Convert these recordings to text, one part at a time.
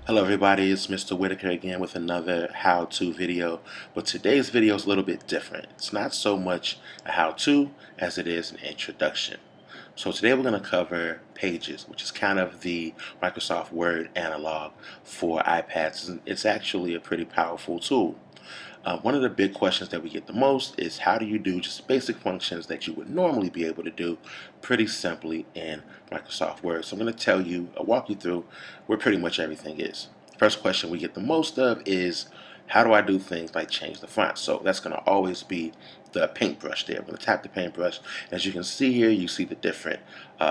Hello everybody, it's Mr. Whitaker again with another how-to video, but today's video is a little bit different. It's not so much a how-to as it is an introduction. So today we're going to cover Pages, which is kind of the Microsoft Word analog for iPads, and it's actually a pretty powerful tool. One of the big questions that we get the most is how do you do just basic functions that you would normally be able to do pretty simply in Microsoft Word. So I'm going to walk you through where pretty much everything is. First question we get the most of is how do I do things like change the font? So that's going to always be the paintbrush there. I'm going to tap the paintbrush. As you can see here, you see the different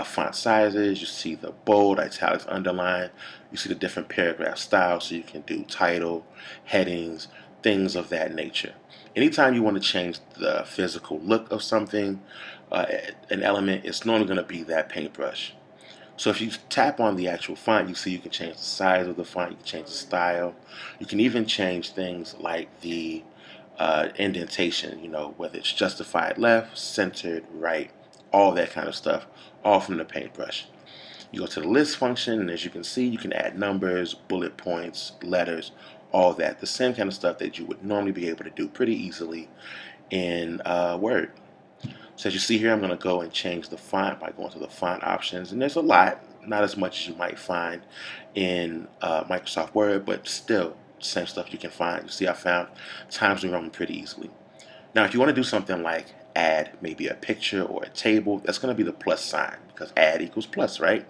font sizes. You see the bold, italics, underline. You see the different paragraph styles. So you can do title, headings, things of that nature. Anytime you want to change the physical look of something, an element, it's normally going to be that paintbrush. So if you tap on the actual font, you see you can change the size of the font, you can change the style. You can even change things like the indentation, whether it's justified left, centered, right, all that kind of stuff, all from the paintbrush. You go to the list function, and as you can see, you can add numbers, bullet points, letters, all that. The same kind of stuff that you would normally be able to do pretty easily in Word. So as you see here, I'm going to go and change the font by going to the font options. And there's a lot, not as much as you might find in Microsoft Word, but still, same stuff you can find. You see I found Times New Roman pretty easily. Now, if you want to do something like add maybe a picture or a table, that's going to be the plus sign because add equals plus, right?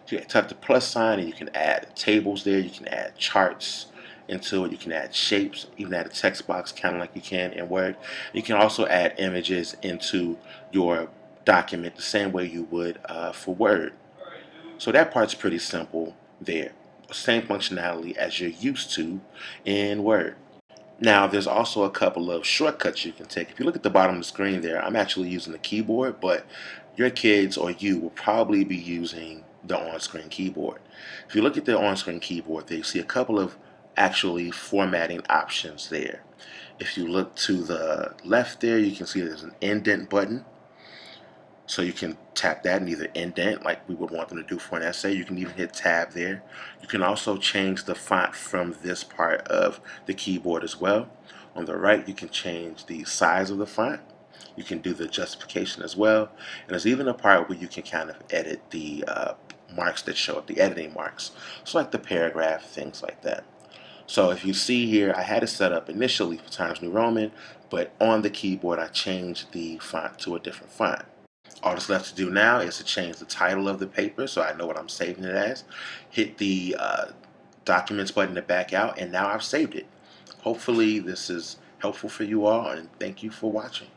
So you tap the plus sign and you can add tables there. You can add charts into it. You can add shapes, even add a text box, kind of like you can in Word. You can also add images into your document the same way you would for Word. So that part's pretty simple there. Same functionality as you're used to in Word. Now, there's also a couple of shortcuts you can take. If you look at the bottom of the screen there, I'm actually using the keyboard, but your kids or you will probably be using the on-screen keyboard. If you look at the on-screen keyboard there, you see a couple of actually formatting options there. If you look to the left there, you can see there's an indent button. So you can tap that and either indent like we would want them to do for an essay. You can even hit tab there. You can also change the font from this part of the keyboard as well. On the right, you can change the size of the font. You can do the justification as well. And there's even a part where you can kind of edit the marks that show up, the editing marks. So like the paragraph, things like that. So if you see here, I had it set up initially for Times New Roman, but on the keyboard I changed the font to a different font. All that's left to do now is to change the title of the paper so I know what I'm saving it as. Hit the Documents button to back out, and now I've saved it. Hopefully this is helpful for you all, and thank you for watching.